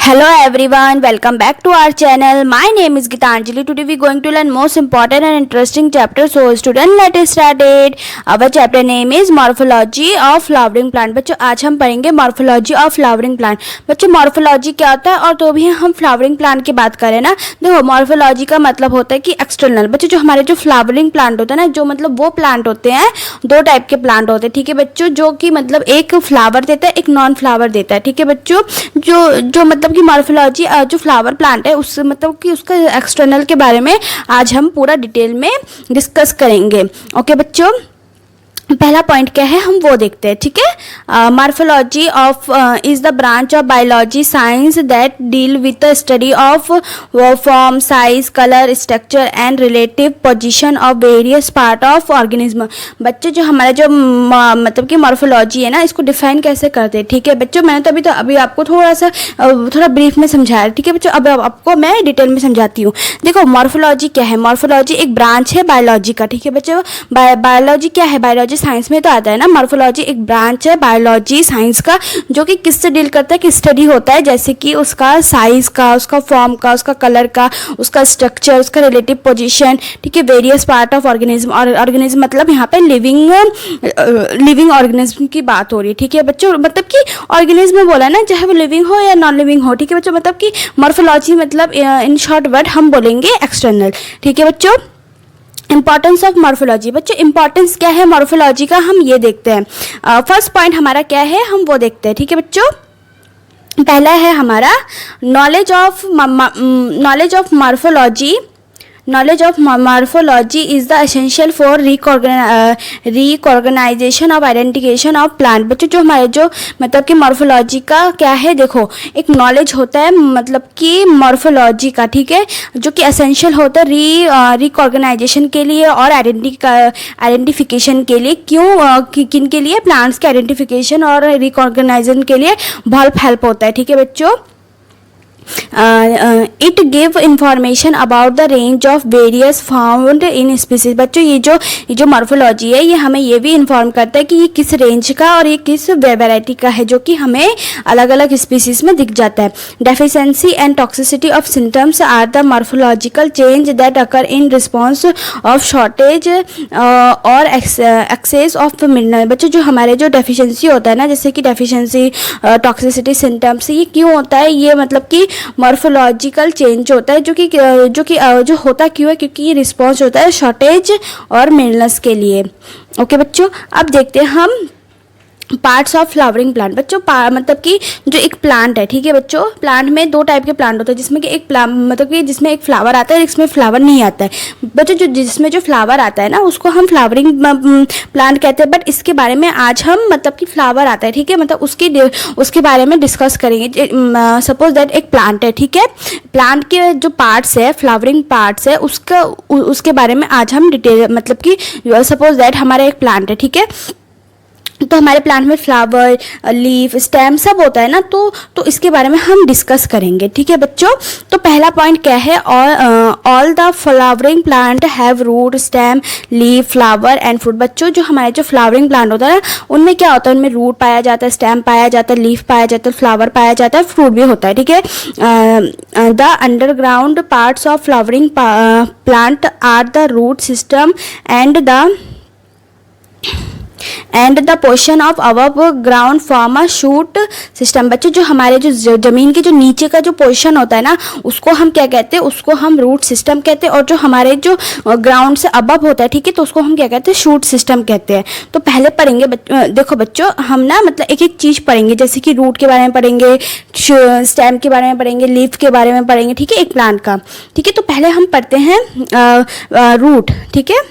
Hello everyone, welcome back to our channel. My name is Gitanjali. Today we are going to learn most important and interesting chapter. So student, let us start it. Our chapter name is Morphology of Flowering Plant. बच्चों आज हम पढ़ेंगे Morphology of Flowering Plant. बच्चों Morphology क्या होता है और तो भी हम Flowering Plant की बात करें ना, देखो Morphology का मतलब होता है कि एक्सटर्नल। बच्चों जो हमारे जो Flowering Plant होता है ना, जो मतलब वो प्लांट होते हैं, दो टाइप के प्लांट होते हैं, ठीक है बच्चों, जो कि मतलब एक फ्लावर देता है, एक नॉन फ्लावर देता है, ठीक है बच्चों। जो मतलब कि मॉर्फोलॉजी जो फ्लावर प्लांट है उस मतलब कि उसका एक्सटर्नल के बारे में आज हम पूरा डिटेल में डिस्कस करेंगे। ओके बच्चों, पहला पॉइंट क्या है हम वो देखते हैं, ठीक है। Morphology of is the branch of biology science that deal with the study of form, size, colour, structure and relative position of various part of organism. बच्चे जो हमारा जो मतलब कि मॉर्फोलॉजी है ना, इसको डिफाइन कैसे करते हैं, ठीक है बच्चों। मैंने तो अभी आपको थोड़ा ब्रीफ में समझाया, ठीक है बच्चों। अब आपको मैं डिटेल में समझाती हूँ। देखो मॉर्फोलॉजी क्या है, मॉर्फोलॉजी एक ब्रांच है बायोलॉजी का, ठीक है बच्चों। बायोलॉजी क्या है, बायोलॉजी साइंस में तो आता है ना। मॉर्फोलॉजी एक ब्रांच है बायोलॉजी साइंस का, जो कि किससे डील करता है, कि स्टडी होता है जैसे कि उसका साइज का, उसका फॉर्म का, उसका कलर का, उसका स्ट्रक्चर, उसका रिलेटिव पोजीशन, ठीक है। वेरियस पार्ट ऑफ ऑर्गेनिज्म, और ऑर्गेनिज्म मतलब यहाँ पे लिविंग ऑर्गेनिज्म की बात हो रही है, ठीक है बच्चों। मतलब कि ऑर्गेनिज्म बोला ना, चाहे वो लिविंग हो या नॉन लिविंग हो, ठीक है बच्चों। मतलब कि मॉर्फोलॉजी मतलब इन शॉर्ट वर्ड हम बोलेंगे एक्सटर्नल, ठीक है बच्चों। इंपॉर्टेंस ऑफ मॉर्फोलॉजी, बच्चों इंपॉर्टेंस क्या है मॉर्फोलॉजी का हम ये देखते हैं। फर्स्ट पॉइंट हमारा क्या है हम वो देखते हैं, ठीक है बच्चों। पहला है हमारा knowledge of morphology. Knowledge of morphology is the essential for reorganization of identification of plant। बच्चों जो हमारे जो मतलब कि मॉर्फोलॉजी का क्या है, देखो एक नॉलेज होता है मतलब कि मॉर्फोलॉजी का, ठीक है, जो कि एसेंशियल होता है रिकॉर्गनाइजेशन के लिए और आइडेंटिफिकेशन के लिए। क्यों, किन के लिए, प्लांट्स के आइडेंटिफिकेशन और रिकॉर्गनाइजेशन के लिए बहुत हेल्प होता है, ठीक है बच्चों। It give information about the range of various found in species. बच्चों ये जो मॉर्फोलॉजी है ये हमें ये भी इन्फॉर्म करता है कि ये किस रेंज का और ये किस वैरायटी का है, जो कि हमें अलग अलग स्पीसीज में दिख जाता है। Deficiency and toxicity of symptoms are the morphological change that occur in response of shortage और एक्सेस ऑफ मिनरल। बच्चों जो हमारे जो डेफिशिएंसी होता है ना, जैसे कि डेफिशिएंसी, टॉक्सिसिटी, सिम्टम्स, ये क्यों होता है, ये मतलब कि मॉर्फोलॉजिकल चेंज होता है, जो होता क्यों है, क्योंकि ये रिस्पॉन्स होता है शॉर्टेज और मिनरल्स के लिए। ओके बच्चों, अब देखते हैं हम पार्ट्स ऑफ फ्लावरिंग प्लांट। बच्चों मतलब कि जो एक प्लांट है, ठीक है बच्चों, प्लांट में दो टाइप के प्लांट होते हैं, जिसमें कि एक प्लांट मतलब कि जिसमें एक फ्लावर आता है, इसमें फ्लावर नहीं आता है। बच्चों जिसमें जो फ्लावर आता है ना उसको हम फ्लावरिंग प्लांट कहते हैं। बट इसके बारे में आज हम मतलब कि फ्लावर आता है, ठीक है, मतलब उसके बारे में डिस्कस करेंगे। सपोज दैट एक प्लांट है, ठीक है, प्लांट के जो पार्ट्स है, फ्लावरिंग पार्ट्स है, उसके बारे में आज हम डिटेल मतलब कि सपोज दैट हमारा एक प्लांट है, ठीक है, तो हमारे प्लांट में फ्लावर, लीफ, स्टेम सब होता है ना, तो इसके बारे में हम डिस्कस करेंगे, ठीक है बच्चों। तो पहला पॉइंट क्या है, all the flowering plant have root, stem, leaf, flower and fruit. बच्चों जो हमारे जो फ्लावरिंग प्लांट होता है ना, उनमें क्या होता है, उनमें रूट पाया जाता है, स्टेम पाया जाता है, लीफ पाया जाता है, फ्लावर पाया जाता है, फ्रूट भी होता है, ठीक है। The underground parts of flowering plant are the root system and the portion of above ground form a shoot system. बच्चों जो हमारे जो जमीन के जो नीचे का जो पोर्शन होता है ना, उसको हम क्या कहते हैं, उसको हम रूट सिस्टम कहते हैं। और जो हमारे जो ग्राउंड से अबव होता है, ठीक है, तो उसको हम क्या कहते हैं, शूट सिस्टम कहते हैं। तो पहले पढ़ेंगे देखो बच्चों हम ना मतलब एक एक चीज़ पढ़ेंगे, जैसे कि रूट के बारे में पढ़ेंगे, स्टेम के बारे में पढ़ेंगे, लीफ के बारे में पढ़ेंगे, ठीक है, एक प्लांट का, ठीक है। तो पहले हम पढ़ते हैं रूट, ठीक है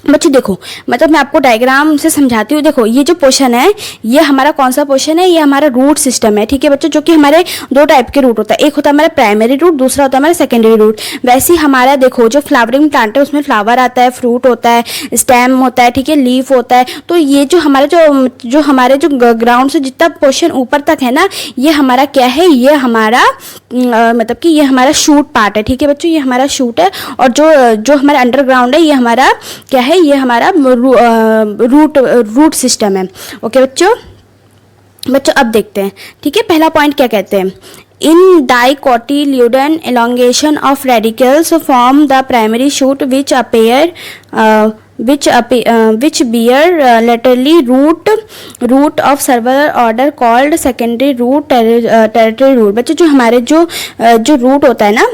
बच्चों। देखो मतलब मैं आपको डायग्राम से समझाती हूँ। देखो ये जो पोर्शन है, ये हमारा कौन सा पोर्शन है, ये हमारा रूट सिस्टम है, ठीक है बच्चों, जो कि हमारे दो टाइप के रूट होता है, एक होता है हमारा प्राइमरी रूट, दूसरा होता है हमारा सेकेंडरी रूट। वैसे ही हमारा देखो जो फ्लावरिंग प्लांट है उसमें फ्लावर आता है, फ्रूट होता है, स्टेम होता है, ठीक है, लीफ होता है। तो ये जो हमारे जो ग्राउंड से जितना पोर्शन ऊपर तक है ना, ये हमारा क्या है, ये हमारा मतलब कि ये हमारा शूट पार्ट है, ठीक है बच्चों, ये हमारा शूट है। और जो हमारा अंडरग्राउंड है, ये हमारा क्या है, ये हमारा रूट सिस्टम है। ओके बच्चों, अब देखते हैं, ठीक है। पहला पॉइंट क्या कहते हैं, In dicotyledon, elongation of radicals form the primary shoot, which bear laterally root of several order called secondary root, tertiary root। बच्चों जो हमारे जो रूट होता है ना,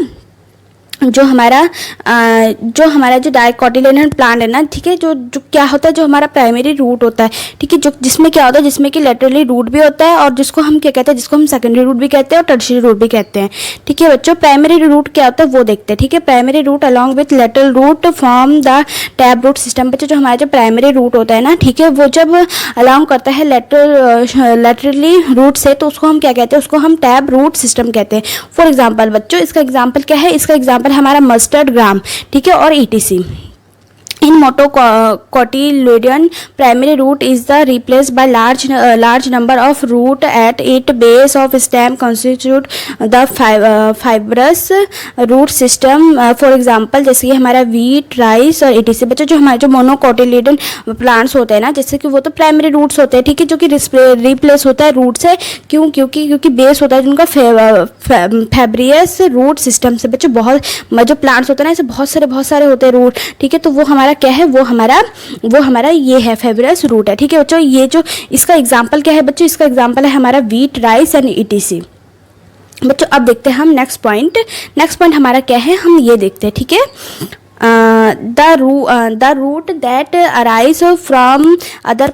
जो हमारा जो डाइकोटिलेडन प्लांट है ना, ठीक है, जो क्या होता है, जो हमारा प्राइमरी रूट होता है, ठीक है, जो जिसमें क्या होता है, जिसमें कि लेटरली रूट भी होता है और जिसको हम क्या कहते हैं, जिसको हम सेकेंडरी रूट भी कहते हैं और टर्शियरी रूट भी कहते हैं। ठीक है बच्चों, प्राइमरी रूट क्या होता है वो देखते हैं। ठीक है, primary root along with lateral root form the tap root system. बच्चों जो हमारा जो प्राइमरी रूट होता है ना, ठीक है, वो जब अलॉन्ग करता है लेटरली रूट से, तो उसको हम क्या कहते हैं, उसको हम टैब रूट सिस्टम कहते हैं। फॉर एग्जाम्पल बच्चों, इसका एग्जाम्पल क्या है, इसका एग्जाम्पल हमारा मस्टर्ड ग्राम, ठीक है, और ETC। In monocotyledon, primary root is replaced by large number of root at its base of stem constitute the fibrous root system। For example, जैसे कि हमारा wheat, rice और ETC। बच्चों जो हमारे जो monocotyledon plants होते हैं ना, जैसे कि वो तो प्राइमरी रूट्स होते हैं, ठीक है, जो कि रिप्लेस होता है रूट से। क्योंकि बेस होता है जिनका फैब्रियस रूट सिस्टम से। बच्चों बहुत जो प्लांट्स होते हैं ना, ऐसे बहुत सारे होते हैं रूट, ठीक है, तो वो हमारा क्या है, वो हमारा ये है फैब्रियस रूट है। ठीक है बच्चों, ये जो इसका एग्जांपल क्या है बच्चों, इसका एग्जांपल है हमारा वीट, राइस एंड ETC। बच्चों अब देखते हैं हम नेक्स्ट पॉइंट हमारा क्या है, हम ये देखते हैं। ठीक है, the root that arise from other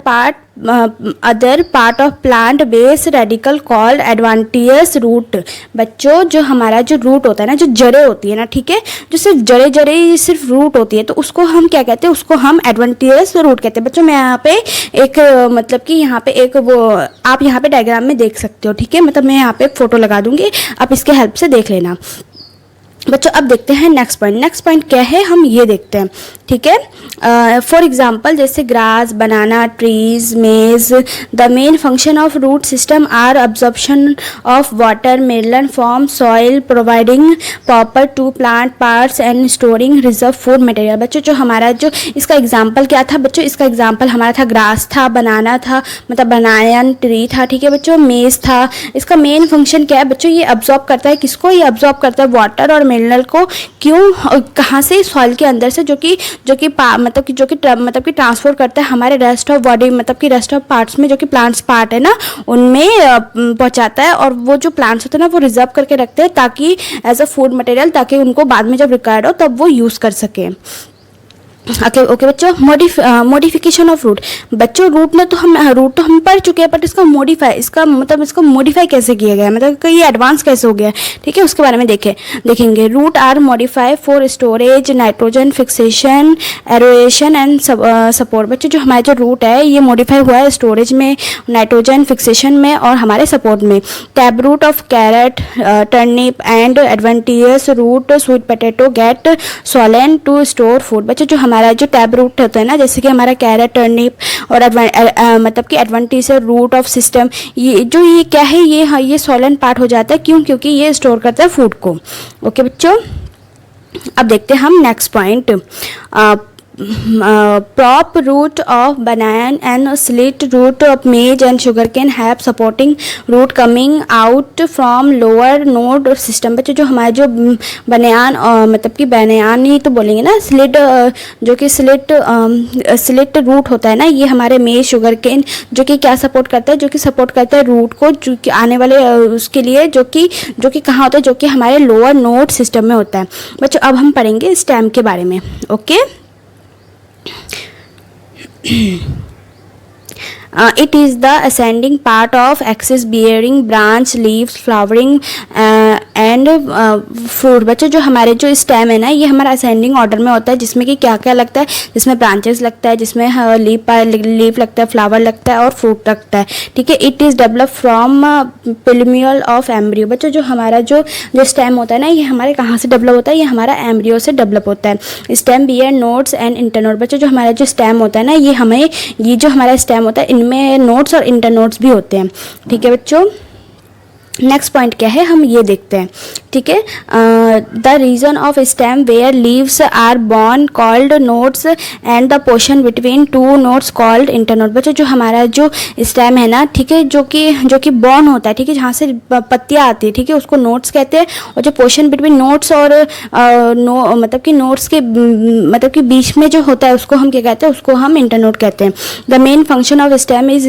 part of plant base radical called adventitious root। बच्चों जो हमारा जो रूट होता है ना, जो जड़ें होती है ना, ठीक है, जो सिर्फ जड़ें सिर्फ रूट होती है, तो उसको हम क्या कहते हैं, उसको हम एडवेंटियस रूट कहते हैं। बच्चों मैं यहाँ पे एक मतलब कि यहाँ पे एक वो आप यहाँ पे डायग्राम में देख सकते हो। ठीक है, मतलब मैं यहाँ पे एक फोटो लगा दूंगी, आप इसके हेल्प से देख लेना। बच्चों अब देखते हैं नेक्स्ट पॉइंट क्या है, हम ये देखते हैं। ठीक है, फॉर एग्जांपल जैसे grass, banana, trees, maize. The main function of root system are absorption of water, mineral form, soil, providing proper to plant parts and storing reserve food material. बच्चों जो हमारा जो इसका एग्जाम्पल क्या था बच्चों, इसका एग्जाम्पल हमारा था ग्रास था, बनाना था, मतलब बनायन ट्री था। ठीक है बच्चों, मेज था। इसका मेन फंक्शन क्या है बच्चों, ये अब्जॉर्ब करता है किसको, ये अब्जॉर्ब करता है वाटर और मिनरल को। क्यों, कहाँ से, सॉइल के अंदर से, जो कि ट्रांसफर करता है हमारे रेस्ट ऑफ बॉडी, मतलब कि रेस्ट ऑफ पार्ट्स में, जो कि प्लांट्स पार्ट है ना, उनमें पहुंचाता है। और वो जो प्लांट्स होते हैं ना, वो रिजर्व करके रखते हैं ताकि एज अ फूड मटेरियल, ताकि उनको बाद में जब रिक्वायर्ड हो तब वो यूज़ कर सके। ओके बच्चों, मॉडिफिकेशन ऑफ रूट। बच्चों रूट तो हम पढ़ चुके हैं, बट इसका मॉडिफाई कैसे किया गया, मतलब ये एडवांस कैसे हो गया, ठीक है, उसके बारे में देखेंगे। Root are modify for storage, nitrogen fixation, aeration and support. बच्चों जो हमारा जो रूट है, ये मॉडिफाई हुआ है स्टोरेज में, नाइट्रोजन फिक्सेशन में और हमारे सपोर्ट में। Tap root of carrot, turnip and adventitious root sweet potato get swollen to store food. बच्चों जो हमारा जो टैब रूट होता है ना, जैसे कि हमारा कैरेट, टर्निप और मतलब कि एडवेंटिस रूट ऑफ सिस्टम, ये क्या है, ये सोलन पार्ट हो जाता है। क्योंकि ये स्टोर करता है फूड को। ओके बच्चों, अब देखते हैं हम next point. prop root of banana and slit root of maize and sugarcane have supporting root coming out from lower node system। बच्चों जो हमारा जो बनियान मतलब कि बनियान ही तो बोलेंगे ना, स्लिट जो कि स्लिट रूट होता है ना, ये हमारे मेज, शुगरकेन जो कि क्या सपोर्ट करता है, जो कि सपोर्ट करता है रूट को, जो कि आने वाले उसके लिए जो कि कहाँ होता है, जो कि हमारे लोअर नोड सिस्टम में होता है। बच्चों अब हम पढ़ेंगे स्टेम के बारे में। Okay, it is the ascending part of axis bearing branch, leaves, flowering and fruit। बच्चों जो हमारे जो स्टेम है ना, ये हमारा असेंडिंग ऑर्डर में होता है, जिसमें कि क्या क्या लगता है, जिसमें ब्रांचेस लगता है, जिसमें लीफ लगता है, फ्लावर लगता है और फ्रूट लगता है। ठीक है, it is develop from plumule of embryo. बच्चों जो हमारा जो स्टेम होता है ना, ये हमारे कहाँ से डेवलप होता है, ये हमारा एम्ब्रियो से डेवलप होता है। Stem bear nodes and internode. बच्चों जो हमारा जो स्टेम होता है ना, ये जो हमारा स्टेम होता है, इनमें नोड्स और इंटरनोड्स भी होते हैं। ठीक है बच्चों, नेक्स्ट पॉइंट क्या है, हम ये देखते हैं, ठीक है। The region of stem where leaves are born called nodes and the portion between two nodes called internode. बच्चों जो हमारा जो स्टेम है ना, ठीक है, जो कि बॉर्न होता है, ठीक है, जहाँ से पत्तियाँ आती है, ठीक है, उसको नोड्स कहते हैं। और जो पोर्शन बिटवीन नोड्स और मतलब कि नोड्स के मतलब कि बीच में जो होता है उसको हम क्या कहते हैं, उसको हम इंटरनोड कहते हैं। The main function of stem is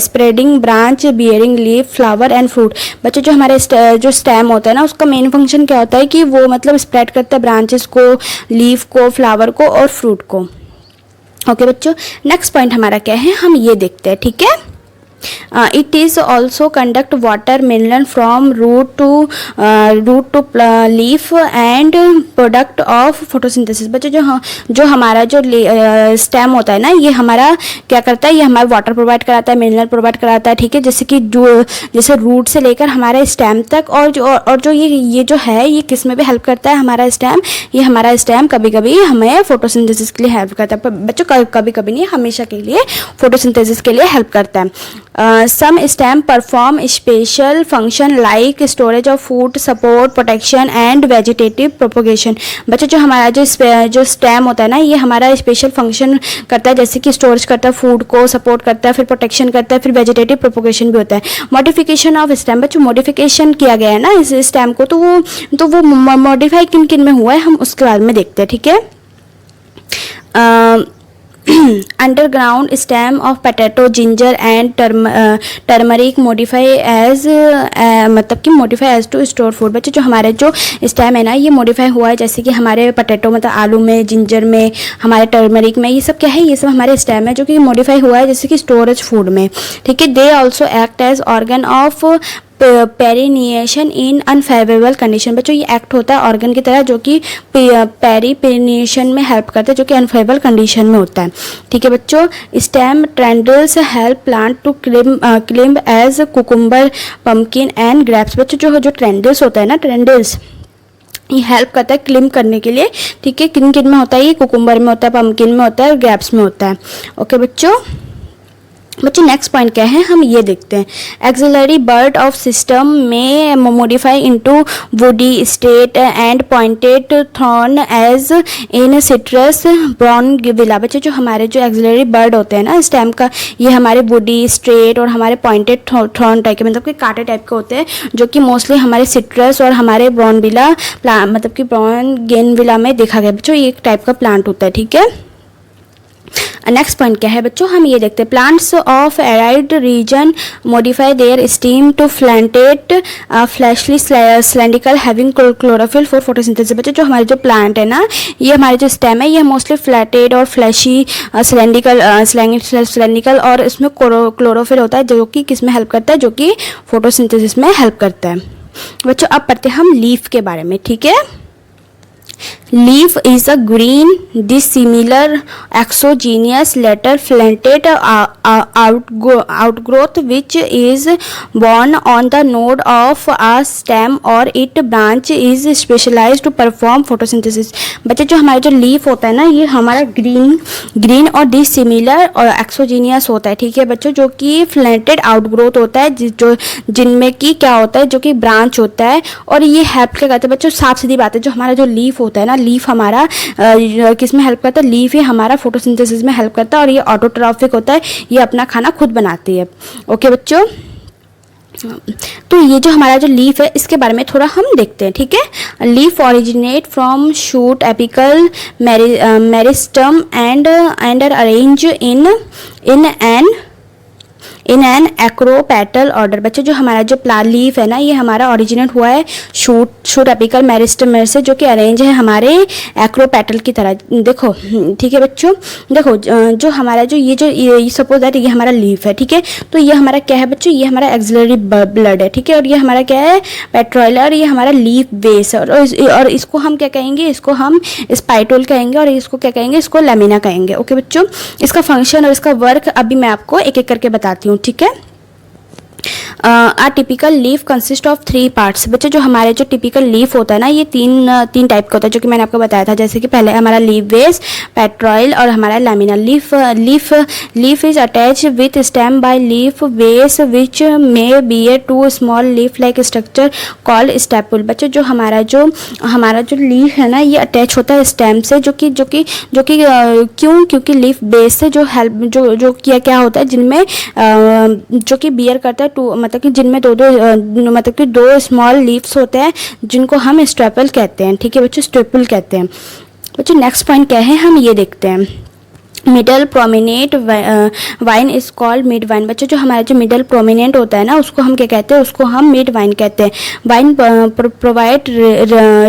spreading branch bearing leaf flower and fruit. बच्चों जो हमारे जो स्टेम होता है ना, उसका मेन फंक्शन क्या होता है कि वो मतलब स्प्रेड करता है ब्रांचेस को, लीफ को, फ्लावर को और फ्रूट को। ओके बच्चों, नेक्स्ट पॉइंट हमारा क्या है, हम ये देखते हैं, ठीक है। It is also conduct water mineral from root to leaf and product of photosynthesis। बच्चों जो हमारा जो स्टेम होता है ना, ये हमारा क्या करता है, ये हमारा वाटर प्रोवाइड कराता है, मिनरल प्रोवाइड कराता है, ठीक है, जैसे कि जैसे रूट से लेकर हमारे स्टेम तक। और जो ये जो है, ये किस में भी हेल्प करता है हमारा स्टेम, ये हमारा स्टेम कभी कभी हमें फोटोसिंथेसिस के लिए हेल्प करता है। पर बच्चों कभी कभी नहीं, हमेशा के लिए फोटोसिंथेसिस के लिए हेल्प करता है। Some stem perform special function like storage of food, support, protection and vegetative propagation। बच्चों जो हमारा जो स्टेम होता है ना, ये हमारा स्पेशल फंक्शन करता है, जैसे कि स्टोरेज करता है, फूड को सपोर्ट करता है, फिर प्रोटेक्शन करता है, फिर वेजिटेटिव प्रोपोगेशन भी होता है। मॉडिफिकेशन ऑफ स्टेम, बच्चों मॉडिफिकेशन किया गया है ना इस स्टेम को, तो वो मॉडिफाई किन किन में हुआ है, हम उसके बारे में देखते हैं, ठीक है। Underground stem of potato, ginger and turmeric modify as मतलब कि modify as to store food। बच्चों जो हमारे जो स्टेम है ना, ये मॉडिफाई हुआ है, जैसे कि हमारे पोटैटो मतलब आलू में, जिंजर में, हमारे टर्मरिक में, ये सब क्या है, ये सब हमारे स्टेम है जो कि मॉडिफाई हुआ है जैसे कि स्टोरेज फूड में, ठीक है। They also act as organ of perennation in unfavourable condition. बच्चों ये एक्ट होता है ऑर्गन की तरह, जो कि पेरिनिएशन में हेल्प करता है, जो कि अनफेवरेबल कंडीशन में होता है, ठीक है बच्चों। Stem tendrils help plant to climb as cucumber, pumpkin and grapes. बच्चों जो ट्रेंडल्स होता है ना, ट्रेंडल्स ये हेल्प करता है क्लिम करने के लिए, ठीक है। किन किन में होता है, ये कुकुम्बर में होता है, पम्पकिन में होता है और ग्रेप्स में होता है। ओके बच्चों नेक्स्ट पॉइंट क्या है, हम ये देखते हैं। Axillary bud of system may modify into woody state and pointed thorn as in citrus bougainvillea. बच्चे जो हमारे जो एक्सिलरी बर्ड होते हैं ना स्टेम का, ये हमारे वुडी स्ट्रेट और हमारे पॉइंटेड थॉर्न टाइप के, मतलब कि कांटे टाइप के होते हैं, जो कि मोस्टली हमारे सिट्रस और हमारे ब्राउन विला मतलब कि ब्राउन गेन विला में देखा गया। बच्चों ये एक टाइप का प्लांट होता है, ठीक है। नेक्स्ट पॉइंट क्या है बच्चों, हम ये देखते हैं। Plants of arid region modify their stem to flattened fleshy cylindrical having chlorophyll for photosynthesis. बच्चों जो हमारे जो प्लांट है ना, ये हमारे जो स्टेम है, ये मोस्टली फ्लैटेड और फ्लैशी सिलेंड्रिकल और इसमें क्लोरोफिल होता है, जो कि किस में हेल्प करता है, जो कि फोटोसिंथेसिस में हेल्प करता है। बच्चों अब पढ़ते हैं हम लीफ के बारे में, ठीक है। Leaf is a green dissimilar exogenous later flatted outgrowth which is born on the node of a stem or its branch is specialized to perform photosynthesis। बच्चे जो हमारा जो लीफ होता है ना, ये हमारा ग्रीन और डिसिमिलर और एक्सोजीनियस होता है, ठीक है बच्चों, जो कि फ्लैटेड आउटग्रोथ होता है, जो जिनमें कि क्या होता है, जो कि ब्रांच होता है। और ये हेल्प क्या करता है बच्चों, साफ सीधी बात है, जो हमारा जो लीफ होता है ना, लीफ हमारा किस में हेल्प करता है, लीफ ही हमारा फोटोसिंथेसिस में हेल्प करता है। और ये ऑटोट्रॉफिक होता है, ये अपना खाना खुद बनाती है। ओके बच्चों, तो ये जो हमारा जो लीफ है, इसके बारे में थोड़ा हम देखते हैं, ठीक है। Leaf originate from shoot apical meristem and arrange in an acropetal order. बच्चे जो हमारा जो लीफ है ना, ये हमारा ओरिजिनेट हुआ है शूट एपिकल मेरिस्टम से, जो कि अरेंज है हमारे एक्रोपेटल की तरह। देखो ठीक है बच्चों, देखो जो हमारा जो ये सपोज दैट ये हमारा लीफ है, ठीक है। तो ये हमारा क्या है बच्चों, ये हमारा एक्सिलरी ब्लड है, ठीक है। और ये हमारा क्या है, पेट्रोल, और ये हमारा लीफ बेस है। और इसको हम क्या कहेंगे, इसको हम स्पाइटोल कहेंगे, और इसको क्या कहेंगे, इसको लैमिना कहेंगे। ओके बच्चों, इसका फंक्शन और इसका वर्क अभी मैं आपको एक एक करके बताती हूँ, ठीक है। A typical leaf consist of 3 parts. बच्चों जो हमारे जो टिपिकल लीफ होता है ना, ये तीन टाइप का होता है, जो कि मैंने आपको बताया था। जैसे कि पहले हमारा लीफ बेस, पेट्रॉइल और हमारा lamina. Leaf is attach with stem by leaf base which may bear 2 small leaf like structure called stipule. बच्चों जो हमारा जो लीफ है ना, ये अटैच होता है स्टेम से, जो कि क्यों, क्योंकि लीफ बेस से जो हेल्प जो क्या होता है, जिनमें जो कि बियर करता है मतलब कि जिनमें दो स्मॉल लीव्स होते हैं, जिनको हम स्टेपल कहते हैं। ठीक है बच्चों, स्टेपल कहते हैं। बच्चों नेक्स्ट पॉइंट क्या है, हम ये देखते हैं। Middle prominent wine is called mid wine. बच्चों जो हमारा जो मिडल प्रोमिनेंट होता है ना, उसको हम क्या कहते हैं, उसको हम मिड वाइन कहते हैं। Vein provide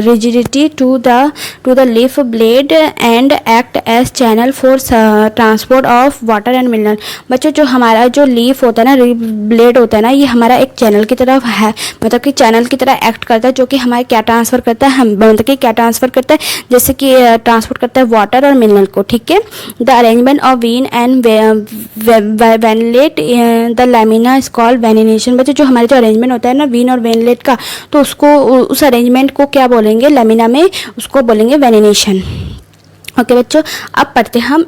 rigidity to the leaf blade and act as channel for transport of water and mineral. बच्चों जो हमारा जो लीफ होता है ना, ब्लेड होता है ना, ये हमारा एक चैनल की तरफ है, मतलब कि चैनल की तरह एक्ट करता है, जो कि हमारे क्या ट्रांसफ़र करता है, मतलब कि क्या ट्रांसफ़र करता है, जैसे कि ट्रांसपोर्ट करता है वाटर और मिनरल को। ठीक है, the arrangement of vein and veinlet the lamina is called venation. बच्चों जो हमारे जो अरेंजमेंट होता है ना वीन और वेनलेट का, तो उसको उस अरेंजमेंट को क्या बोलेंगे, लैमिना में उसको बोलेंगे वेनिनेशन। ओके बच्चों, अब पढ़ते हैं हम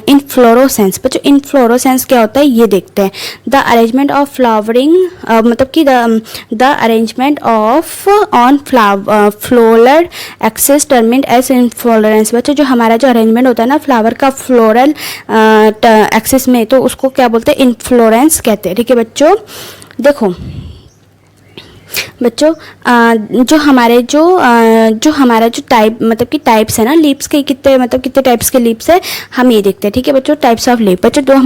इनफ्लोरोसेंस। बच्चों इनफ्लोरोसेंस क्या होता है, ये देखते हैं। द अरेंजमेंट ऑफ फ्लावरिंग, मतलब कि the arrangement of on floral axis terminate as inflorescence. बच्चों जो हमारा जो अरेंजमेंट होता है ना फ्लावर का फ्लोरल एक्सेस में, तो उसको क्या बोलते हैं, इनफ्लोरेंस कहते हैं। ठीक है बच्चों, देखो बच्चों जो हमारा जो टाइप, मतलब कि टाइप्स है ना लीव्स के, कितने टाइप्स के लीव्स है, हम ये देखते हैं। ठीक है बच्चों, टाइप्स ऑफ लीफ। बच्चों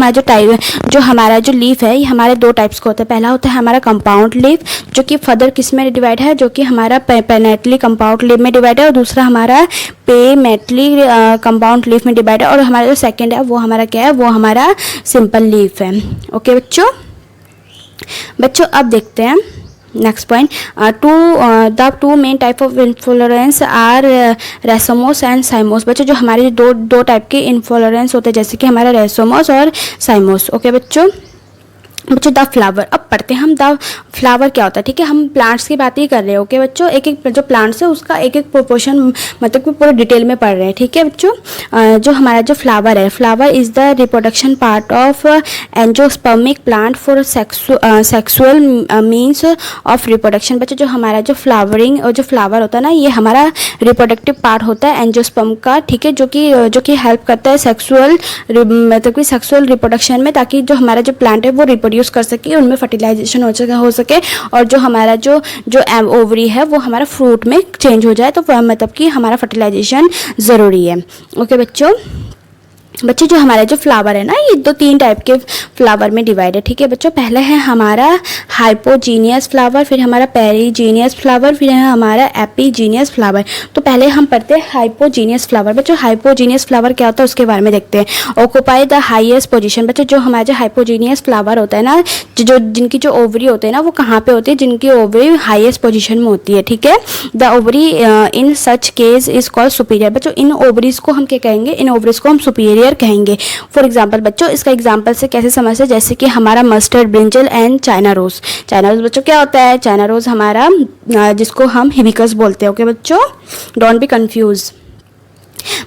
हमारा जो लीफ है, ये हमारे 2 टाइप्स का होता है। पहला होता है हमारा कंपाउंड लीफ, जो कि फर्दर किस में डिवाइड है, जो कि हमारा पेनेटली कंपाउंड लीफ में डिवाइड है, और दूसरा हमारा पेमेटली कंपाउंड लीफ में डिवाइड है। और हमारा जो सेकेंड है वो हमारा क्या है, वो हमारा सिंपल लीफ है। ओके बच्चों अब देखते हैं next point. The 2 main type of inflorescence are racemose and cymose. बच्चों जो हमारे दो टाइप के इनफ्लोरेंस होते हैं, जैसे कि हमारा रेसोमोस और साइमोस। ओके बच्चों द फ्लावर। अब पढ़ते हैं हम द फ्लावर क्या होता है। ठीक है, हम प्लांट्स की बात ही कर रहे हैं। ओके बच्चों, एक जो प्लांट्स है उसका एक प्रोपोर्शन, मतलब कि पूरे डिटेल में पढ़ रहे हैं। ठीक है बच्चों, जो हमारा जो फ्लावर है, flower is the reproduction part of angiospermic plant for sexual means of reproduction. बच्चों जो हमारा जो फ्लावरिंग और जो फ्लावर होता है ना, ये हमारा रिप्रोडक्टिव पार्ट होता है एंजियोस्पर्म का। ठीक है, जो कि हेल्प करता है सेक्सुअल, मतलब कि सेक्सुअल रिप्रोडक्शन में, ताकि जो हमारा जो प्लांट है वो रिप्रोड्यूस कर सके, उनमें फर्टिलाइजेशन हो सके, और जो हमारा जो ओवरी है वो हमारा फ्रूट में चेंज हो जाए, तो मतलब कि हमारा फर्टिलाइजेशन ज़रूरी है। ओके बच्चों जो हमारा जो फ्लावर है ना, ये 3 टाइप के फ्लावर में डिवाइड है। ठीक है बच्चों, पहले है हमारा हाइपोजीनियस फ्लावर, फिर हमारा पेरीजीनियस फ्लावर, फिर है हमारा एपीजीनियस फ्लावर। तो पहले हम पढ़ते हैं हाइपोजीनियस फ्लावर। बच्चों हाइपोजीनियस फ्लावर क्या होता है उसके बारे में देखते हैं। Occupy the highest position. बच्चों जो हमारा जो हाइपोजीनियस फ्लावर होता है ना, जिनकी जो ओवरी होते हैं ना, वो कहाँ पे होती है, जिनकी ओवरी हाईएस्ट पोजीशन में होती है। ठीक है, the ovary in such case is called superior. बच्चों इन ओवरीज को हम क्या कहेंगे, इन ओवरीज को हम सुपीरियर कहेंगे। फॉर एग्जाम्पल बच्चों, इसका एग्जाम्पल से कैसे समझते हैं, जैसे कि हमारा mustard, brinjal and China rose. China rose बच्चों क्या होता है, चाइना रोज हमारा जिसको हम हिबिस्कस बोलते हैं। ओके बच्चों, डोंट बी कंफ्यूज।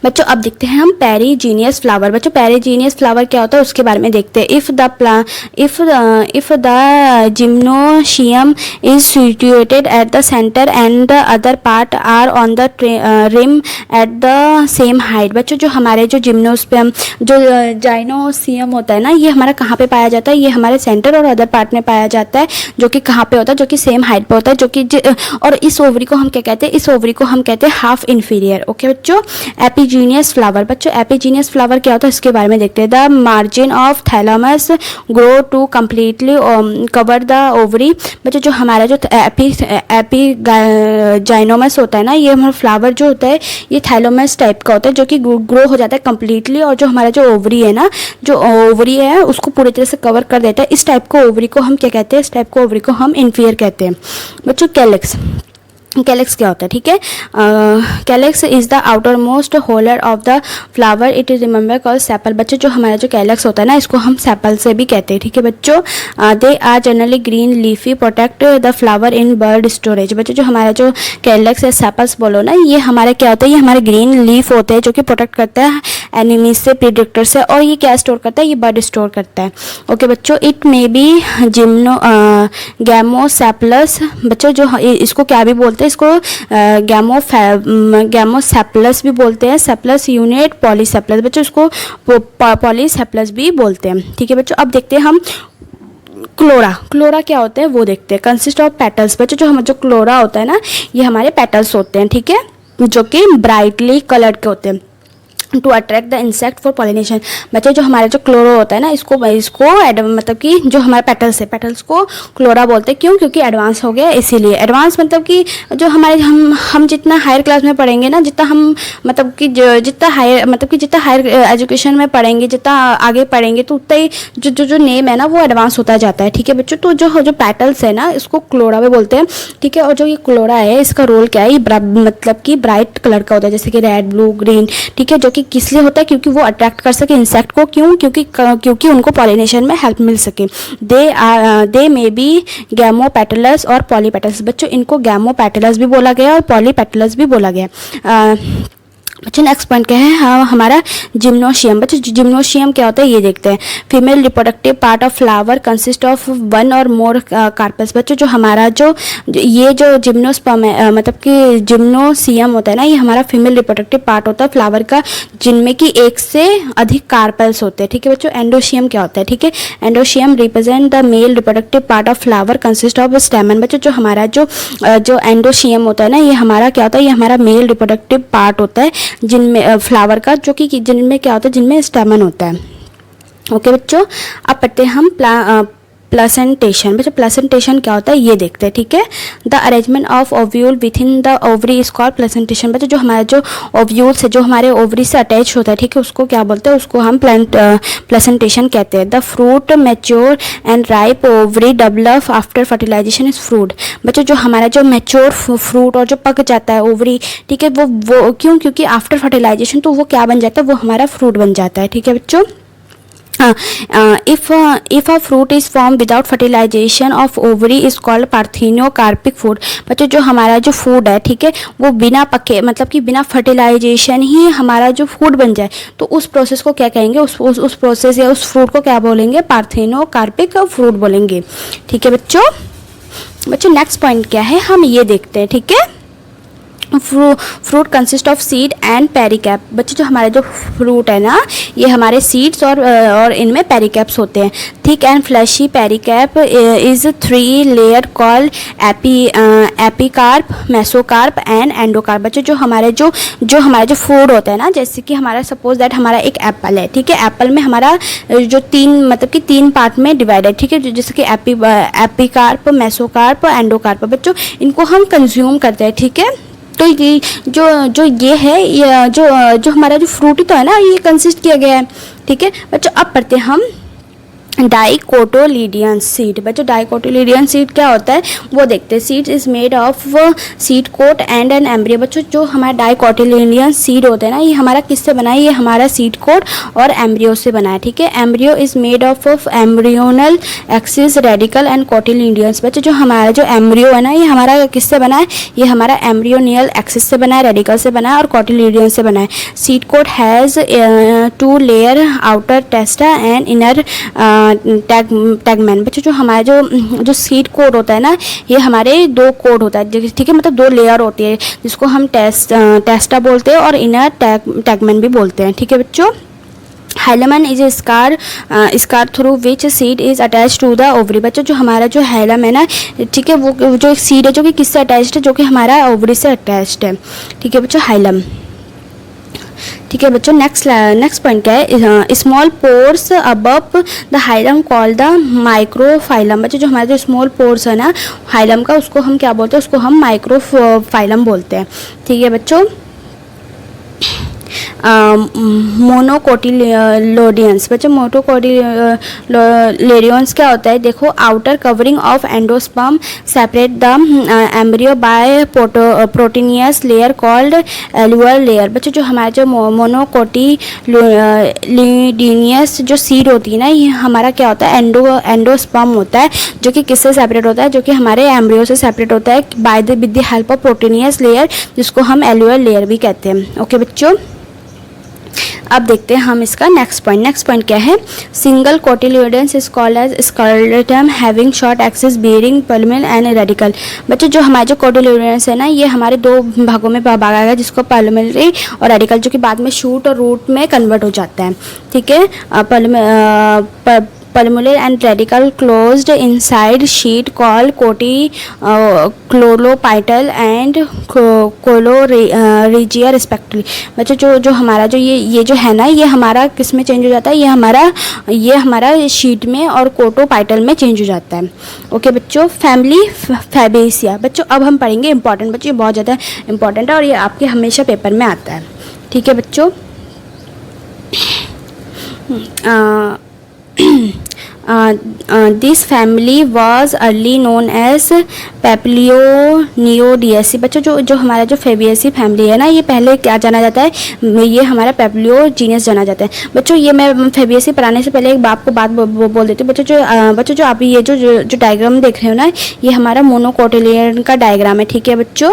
बच्चों अब देखते हैं हम पेरीजीनियस फ्लावर। बच्चों पेरीजीनियस फ्लावर क्या होता है उसके बारे में देखते हैं। If the gynoecium is situated at the centre and the other part are on the rim at the same height. बच्चों जो हमारे जो जिम्नोस्पियम, जो जाइनोसियम होता है ना, ये हमारा कहाँ पे पाया जाता है, ये हमारे सेंटर और अदर पार्ट में पाया जाता है, जो कि कहाँ पे होता है, जो कि सेम हाइट पे होता है, जो कि और इस ओवरी को हम क्या कहते हैं, इस ओवरी को हम कहते हैं हाफ इन्फीरियर। ओके बच्चों, एपीजीनियस फ्लावर। बच्चों एपीजीनियस फ्लावर क्या होता है इसके बारे में देखते हैं। The margin of thalamus grow to completely cover the ovary. बच्चों जो हमारा जो एपीजाइनोमस होता है ना, ये हमारा फ्लावर जो होता है ये थैलामस टाइप का होता है, जो कि ग्रो हो जाता है कम्प्लीटली, और जो हमारा जो ओवरी है ना, जो ओवरी है उसको पूरी तरह से कवर कर देता है। इस टाइप को ओवरी को हम क्या कहते हैं, इस टाइप को ओवरी को हम इन्फीरियर कहते हैं। बच्चों कैलिक्स। कैलेक्स क्या होता है, ठीक है। Calyx is the outer most holer of the flower, it is remember call sepal. बच्चों जो हमारा जो कैलेक्स होता है ना, इसको हम सेपल से भी कहते हैं, ठीक है बच्चों। They are generally green leafy, protect the flower in bud storage. बच्चों जो हमारा जो कैलेक्स या सेपल्स बोलो ना, ये हमारा क्या होता है, ये हमारे ग्रीन लीफ होते हैं जो कि प्रोटेक्ट करता है एनिमीज से, प्रीडेटर से। और ये क्या स्टोर करता है, ये बर्ड स्टोर करता है। ओके बच्चों, इट मे बी गैमोसेप्लस। बच्चों जो इसको क्या भी बोलते हैं, इसको गैमोसेप्लस भी बोलते हैं, सेप्लस यूनिट, पॉलीसेप्लस। बच्चों इसको पॉलीसेप्लस भी बोलते हैं, ठीक है बच्चों। अब देखते हैं हम क्लोरा क्या होते हैं वो देखते हैं। Consist of petals. बच्चों जो क्लोरा होता है ना, ये हमारे पेटल्स होते हैं, ठीक है, जो कि ब्राइटली कलर्ड के होते हैं to attract the insect for pollination. बच्चे जो हमारा जो क्लोरो होता है ना, इसको मतलब कि जो हमारे पेटल्स है, पेटल्स को क्लोरा बोलते हैं। क्यों? क्योंकि एडवांस हो गया इसीलिए। एडवांस मतलब कि जो हमारे हम जितना हायर क्लास में पढ़ेंगे ना, जितना हम मतलब कि जितना हायर एजुकेशन में पढ़ेंगे, जितना आगे पढ़ेंगे, तो उतना ही जो नेम है ना वो एडवांस होता जाता है, ठीक है बच्चों। तो जो पेटल्स है ना, इसको क्लोरा भी बोलते हैं, ठीक है। और जो ये क्लोरा है, इसका रोल क्या है, ये मतलब कि ब्राइट कलर का होता है, जैसे कि रेड, ब्लू, ग्रीन, ठीक है। जो कि किस लिए होता है, क्योंकि वो अट्रैक्ट कर सके इंसेक्ट को। क्यों? क्योंकि उनको पॉलिनेशन में हेल्प मिल सके। दे मे बी गैमोपेटलस और पॉलीपेटल्स। बच्चों इनको गैमोपेटलस भी बोला गया और पॉलीपेटलस भी बोला गया। बच्चों नेक्स्ट पॉइंट क्या है, हमारा जिम्नोशियम। बच्चों जिम्नोशियम क्या होता है ये देखते हैं। Female reproductive part of flower consist of one और मोर कार्पल्स। बच्चों जो हमारा ये जो जिम्नोस्पर्म है, मतलब कि जिम्नोशियम होता है ना, ये हमारा फीमेल रिप्रोडक्टिव पार्ट होता है फ्लावर का, जिनमें कि एक से अधिक कार्पल्स होते हैं, ठीक है बच्चों। एंडोशियम क्या होता है, ठीक है। Androecium represent the male reproductive part of flower consist of स्टेमन। बच्चों जो हमारा जो एंडोशियम होता है ना, ये हमारा क्या होता है, ये हमारा मेल रिप्रोडक्टिव पार्ट होता है जिनमें फ्लावर का, जो कि जिनमें क्या होता है, जिनमें स्टेमन होता है। ओके बच्चों, अब पढ़ते हैं हम प्लेसेंटेशन। बच्चों प्लेसेंटेशन क्या होता है ये देखते हैं, ठीक है। The arrangement of ovule with in the ovary is called placentation. बच्चों जो हमारा जो ओव्यूल्स है, जो हमारे ओवरी से अटैच होता है, ठीक है, उसको क्या बोलते हैं, उसको हम प्लेसेंटेशन कहते हैं। The fruit mature and ripe ovary develop after fertilisation is fruit. बच्चों जो हमारा जो मैच्योर फ्रूट और जो पक जाता है ओवरी, ठीक है, वो क्यों? क्योंकि आफ्टर फर्टिलाइजेशन तो वो क्या बन जाता है, वो हमारा फ्रूट बन जाता है, ठीक है बच्चों। if a fruit is formed without fertilization of ovary is called parthenocarpic food। बच्चों जो हमारा जो फूड है, ठीक है, वो बिना पके मतलब कि बिना फर्टिलाइजेशन ही हमारा जो फूड बन जाए, तो उस प्रोसेस को क्या कहेंगे, उस प्रोसेस या उस फ्रूट को क्या बोलेंगे, पार्थेनोकार्पिक फ्रूट बोलेंगे, ठीक है बच्चों नेक्स्ट पॉइंट क्या है हम ये देखते हैं, ठीक है। Fruit consist of seed and pericarp. बच्चे जो हमारे जो फ्रूट है ना, ये हमारे सीड्स और इनमें पेरिकैप्स होते हैं। Thick and fleshy pericarp is 3 layer called epicarp, mesocarp and endocarp. बच्चे जो हमारे जो फूड होता है ना, जैसे कि हमारा सपोज दैट हमारा एक एप्पल है, ठीक है। एप्पल में हमारा जो तीन पार्ट में डिवाइड है, ठीक है, जैसे कि एपिकार्प, मेसोकार्प, एंडोकार्प। बच्चों इनको हम कंज्यूम करते हैं, ठीक है। तो ये जो ये है, ये जो हमारा जो फ्रूट ही तो है ना, ये कंसिस्ट किया गया है, ठीक है बच्चों। अब पढ़ते हैं हम डाइकोटोलीडियन सीड। बच्चों डाइकोटोलीडियन सीड क्या होता है वो देखते हैं। Seed is made of seed coat and an embryo. बच्चों जो हमारा डाइकोटोलीडियन सीड होता है ना, ये हमारा किससे बना है, ये हमारा सीड कोट और एम्ब्रियो से बना है, ठीक है। Embryo is made of embryonal axis, radicle and cotyledons. बच्चों जो हमारा जो एम्ब्रियो है ना, ये हमारा किससे बना है, ये हमारा एम्ब्रियोनियल एक्सिस से बना है, रेडिकल से बना है और कोटिलिडियन से बना है। Seed coat has 2 layer, outer testa and inner tegmen. बच्चों जो हमारा जो सीड कोड होता है ना, ये हमारे 2 कोड होता है, ठीक है, मतलब 2 लेयर होती है, जिसको हम टेस्टा बोलते हैं और इनर टैगमैन भी बोलते हैं, ठीक है बच्चों। Hilum is a scar through which seed is attach to the ovary. बच्चों जो हमारा जो हाइलम है ना, ठीक है, वो जो एक सीड है जो कि किससे अटैच्ड है, जो कि हमारा ओवरी से अटैच्ड है, ठीक है बच्चों, हाइलम, ठीक है बच्चों। नेक्स्ट पॉइंट क्या है, small pores above the hilum call the micropyle. बच्चों जो हमारे जो स्मॉल पोर्स है ना हाइलम का, उसको हम क्या बोलते हैं, उसको हम माइक्रोफाइलम बोलते हैं, ठीक है बच्चों। मोनोकोटिलेडोनियंस। बच्चों मोनोकोटिलेडोनियंस क्या होता है, देखो, outer covering of endosperm separate the embryo by proteinous layer called aleurone layer. बच्चों जो हमारा जो मोनोकोटिलेडोनियस जो सीड होती है ना, ये हमारा क्या होता है, एंडोस्पर्म होता है, जो कि किससे सेपरेट होता है, जो कि हमारे एम्ब्रियो से सेपरेट होता है by the with the help of proteinaceous layer, जिसको हम एलुअर लेयर भी कहते हैं। ओके बच्चों, अब देखते हैं हम इसका नेक्स्ट पॉइंट क्या है। Single cotyledonous is called as scutellum having short axis bearing plumule and radicle. बच्चों जो हमारे जो कोटिलेडोनियस है ना, ये हमारे दो भागों में भागा गया, जिसको पल्मिलरी और रेडिकल, जो कि बाद में शूट और रूट में कन्वर्ट हो जाता है। ठीक है, pulmonary and radical closed inside sheet called chloropital and coloregia respectively। बच्चों जो हमारा जो ये जो है ना, ये हमारा किस में चेंज हो जाता है, ये हमारा शीट में और कोटोपाइटल में चेंज हो जाता है। ओके बच्चों, फैमिली फैबेसिया। बच्चों अब हम पढ़ेंगे इंपॉर्टेंट, बच्चों ये बहुत ज़्यादा इंपॉर्टेंट है और ये आपके हमेशा पेपर में आता है। ठीक है बच्चों, this family was early known as Papilionaceae. बच्चों जो हमारा जो फेबियसी फैमिली है ना, ये पहले क्या जाना जाता है, ये हमारा पेप्लियो जीनस जाना जाता है। बच्चों ये मैं फेबियसी पढ़ाने से पहले एक बात बोल देती हूँ। बच्चों जो आप ये जो डायग्राम देख रहे हो ना, ये हमारा मोनोकोटिलियन का डायग्राम है। ठीक है बच्चों,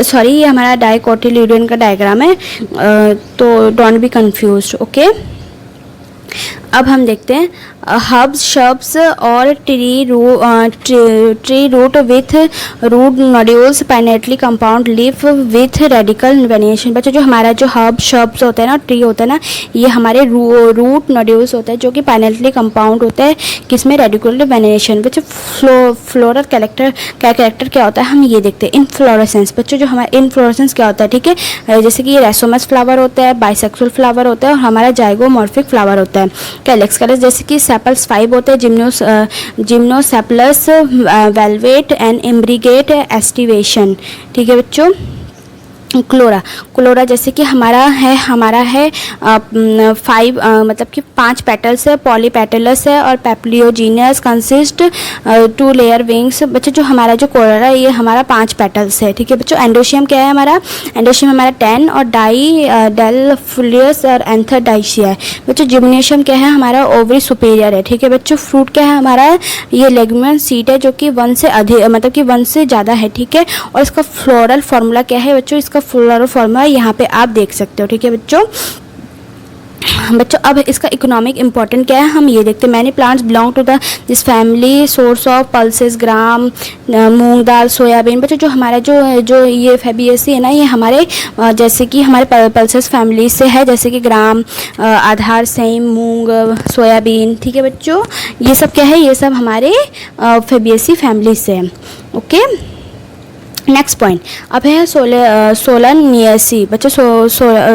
सॉरी, ये हमारा डाइकोटिलिडोन का डायग्राम है, तो डोंट बी कंफ्यूज्ड। ओके, अब हम देखते हैं हब्स शब्स और tree root with root nodules pinnately compound leaf with radical venation. बच्चों जो हमारा जो हब शब्स होता है ना, ट्री होता है ना, ये हमारे रूट नोड्यूल्स होता है, जो कि पाइनेटली कंपाउंड होता है किसमें, रेडिकुलर वेनिएशन। बच्चों फ्लोरल कैरेक्टर क्या होता है, हम ये देखते हैं इनफ्लोरेसेंस। बच्चों जो हमारा इनफ्लोरेसेंस क्या होता है, ठीक है, जैसे कि ये रेसोमस फ्लावर होता है, बाइसेक्सुअल फ्लावर होता है और हमारा जाइगोमॉर्फिक फ्लावर होता है। कैलेक्स जैसे कि सेपल्स 5 होते हैं, जिम्नोसेपलस, वेलवेट एंड इम्ब्रिगेट एस्टिवेशन। ठीक है बच्चों, क्लोरा जैसे कि हमारा है 5 मतलब कि 5 पेटल्स है, पॉलीपेटलस है और पेप्लियोजीनियस कंसिस्ट 2 लेयर विंग्स। बच्चों जो हमारा जो क्लोरा है, ये हमारा 5 पेटल्स है। ठीक है बच्चों, एंडोशियम क्या है हमारा, एंडोशियम हमारा 10 और डेलफुलियस और एंथरडाइशिया है। बच्चों जिम्नोशियम क्या है हमारा, ओवरी सुपीरियर है। ठीक है बच्चों, फ्रूट क्या है हमारा, ये लेग्यूमिनस सीड है, जो कि 1 से अधिक मतलब कि 1 से ज़्यादा है। ठीक है, और इसका फ्लोरल फार्मूला क्या है बच्चों, इसका फ्लोरल फार्मूला यहाँ पे आप देख सकते हो। ठीक है बच्चों, अब इसका इकोनॉमिक इंपॉर्टेंट क्या है, हम ये देखते हैं। Many plants belong to this family, source of pulses gram, moong dal, soybean. बच्चों जो हमारा जो ये फैबियसी है ना, ये हमारे जैसे कि हमारे पल्सेस फैमिली से है, जैसे कि ग्राम, आधार, सेम, मूंग, सोयाबीन। ठीक है बच्चों, ये सब क्या है, ये सब हमारे फैबियसी फैमिली से है। ओके, नेक्स्ट पॉइंट अब है सोलनियसी। बच्चों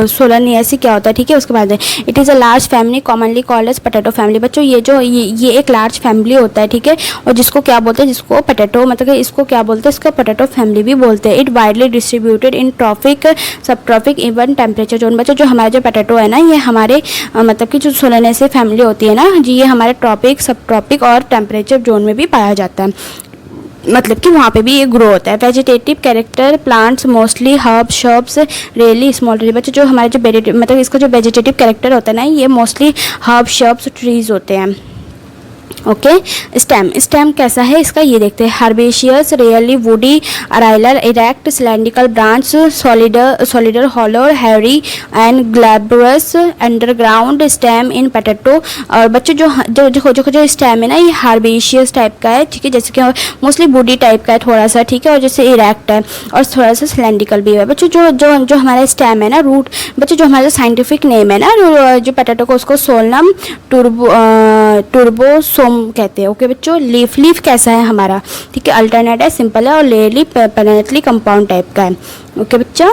सोलनियसी क्या होता है, ठीक है, उसके बाद it is a large family commonly called as potato family. बच्चों ये एक लार्ज फैमिली होता है, ठीक है, और जिसको क्या बोलते हैं, जिसको पोटैटो मतलब इसको क्या बोलते हैं, इसको पोटैटो फैमिली भी बोलते हैं। It widely distributed in tropic, sub tropic, even temperature zone. बच्चों जो हमारा जो पोटैटो है ना, ये हमारे मतलब कि जो सोलनियसी फैमिली होती है ना जी, ये हमारे ट्रॉपिक, सब ट्रॉपिक और टेम्परेचर जोन में भी पाया जाता है, मतलब कि वहाँ पे भी ये ग्रो होता है। Vegetative character plants mostly herb shrubs rarely small tree. बच्चों जो हमारे जो मतलब इसका जो वेजिटेटिव कैरेक्टर होता है ना, ये मोस्टली हर्ब शर्ब्स ट्रीज होते हैं। ओके, स्टेम कैसा है इसका, ये देखते हैं। Herbaceous, rarely woody, aerial, erect, cylindrical branch, solid or, hollow, hairy and glabrous, underground stem in potato. और बच्चों जो स्टेम है ना, ये हर्बेशियस टाइप का है, ठीक है, जैसे कि मोस्टली वुडी टाइप का है थोड़ा सा, ठीक है, और जैसे इरेक्ट है और थोड़ा सा सिलेंड्रिकल भी है। बच्चों जो हमारा स्टेम है ना, रूट, बच्चों जो हमारा साइंटिफिक नेम है ना जो पोटैटो को, उसको सोलनम टुर्बोसोम कहते हैं। ओके बच्चों, लीफ कैसा है हमारा, ठीक है, अल्टरनेट है, सिंपल है और लेयरली पेरेंटली कंपाउंड टाइप का है। ओके बच्चा,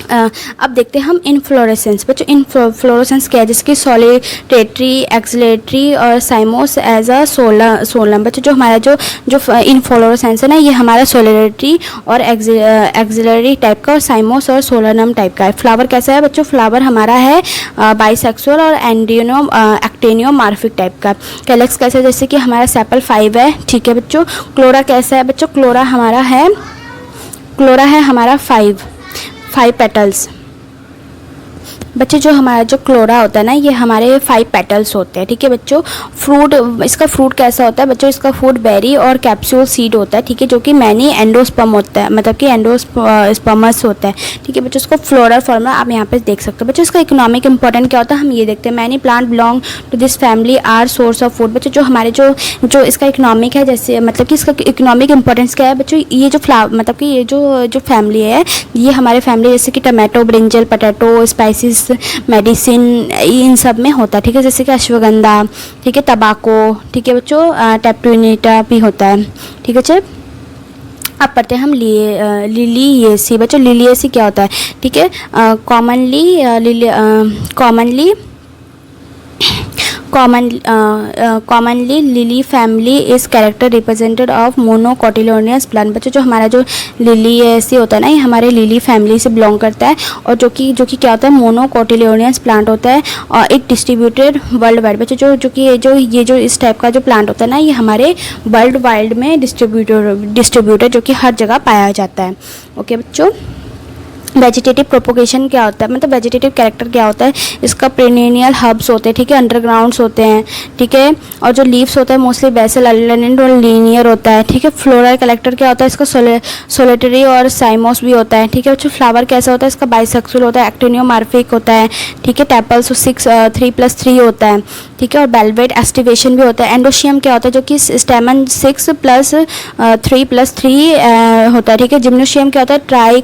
अब देखते हैं हम इनफ्लोरेसेंस। बच्चों इनफ्लोरेसेंस क्या है, जैसे कि सॉलिटेटरी, एक्सिलेटरी और साइमोस एज अ सोलम। बच्चों जो हमारा जो इनफ्लोरेसेंस है ना, ये हमारा सॉलिटेटरी और एक्सिलरी टाइप का और साइमोस और सोलनम टाइप का है। फ्लावर कैसा है बच्चों, फ्लावर हमारा है बाइसेक्सुअल और एक्टेनियोमार्फिक टाइप का। कैलेक्स कैसा है, जैसे कि हमारा सेपल 5 है, ठीक है बच्चों। क्लोरा कैसा है बच्चों, क्लोरा है हमारा 5 पेटल्स। बच्चे जो हमारा जो क्लोरा होता है ना, ये हमारे 5 पेटल्स होते हैं, ठीक है बच्चों। फ्रूट, इसका फ्रूट कैसा होता है बच्चों, इसका फ्रूट बेरी और कैप्सूल सीड होता है, ठीक है, जो कि मैनी एंडोस्पर्म होता है, मतलब कि एंडोस्पर्मस होता है, ठीक है बच्चों। इसको फ्लोरल फॉर्म आप यहाँ पे देख सकते हो बच्चों। इसका इकोनॉमिक इंपॉर्टेंट क्या होता है, हम ये देखते हैं। Many plant belong to this family are source of food. बच्चों जो हमारे जो इसका इकोनॉमिक है, जैसे मतलब कि इसका इकोनॉमिक इंपॉर्टेंस क्या है बच्चों, ये जो मतलब कि ये जो फैमिली है, ये हमारे फैमिली जैसे कि tomato, brinjal, potato, spices, medicine, इन सब में होता है, ठीक है। जैसे कि अश्वगंधा, ठीक है, तंबाकू, ठीक है बच्चों, टेप्टूनिटा भी होता है, ठीक है बच्चे। अब पढ़ते हैं हम लिलिएसी। बच्चों लिलिएसी क्या होता है, ठीक है। Commonly lily family is character represented of monocotyledonous plant. बच्चों जो हमारा जो लिली ऐसी होता है ना, ये हमारे लिली फैमिली से बिलोंग करता है और जो कि क्या होता है, मोनोकोटिलोनियस प्लांट होता है और इट डिस्ट्रीब्यूटेड वर्ल्ड वाइड। बच्चों जो कि ये जो इस टाइप का जो प्लांट होता है ना, ये हमारे वर्ल्ड वाइड में डिस्ट्रीब्यूटेड जो कि हर जगह पाया जाता है, ओके बच्चों। वेजिटेटिव प्रोपोगेशन क्या होता है, मतलब वेजिटेटिव कैरेक्टर क्या होता है, इसका पेरेनियल हब्स होते हैं, ठीक है, अंडरग्राउंड्स होते हैं, ठीक है। और जो लीव्स होता है मोस्टली बेसल, अल्टरनेट और लीनियर होता है, ठीक है। फ्लोरल कैरेक्टर क्या होता है, इसका सोलिटरी और साइमोस भी होता है, ठीक है। जो फ्लावर कैसा होता है, इसका बाइसेक्सुअल होता है, एक्टिनियोमार्फिक होता है, ठीक है। टेपल्स 3+3 होता है, ठीक है। और वेलवेट एस्टिवेशन भी होता है। एंडोशियम क्या होता है, जो कि स्टेमन 6+3+3 होता है, ठीक है। जिम्नोशियम क्या होता है, ट्राई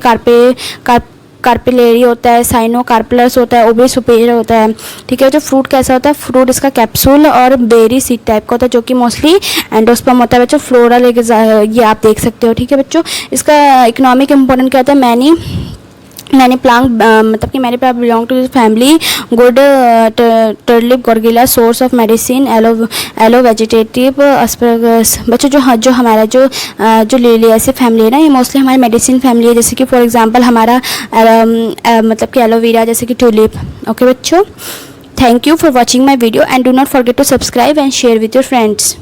कार्पिलेरी होता है, साइनो कार्पलस होता है, ओबे सुपेरियर होता है, ठीक है। जो फ्रूट कैसा होता है, फ्रूट इसका कैप्सूल और बेरी सीड टाइप का होता है, जो कि मोस्टली एंडोस्पर्म होता है बच्चों। फ्लोरल ये आप देख सकते हो, ठीक है बच्चों। इसका इकोनॉमिक इंपॉर्टेंट क्या होता है, मैनी प्लांट, मतलब कि many plant belong to this family, good tulip gloriosa, source of medicine, aloe vegetative asparagus. बच्चों जो हमारा जो लिलिएसी फैमिली है ना, ये मोस्टली हमारी मेडिसिन फैमिली है, जैसे कि फॉर एग्जांपल हमारा मतलब कि एलोवेरा, जैसे कि ट्यूलिप, ओके बच्चों। Thank you for watching my video and do not forget to subscribe and share with your friends.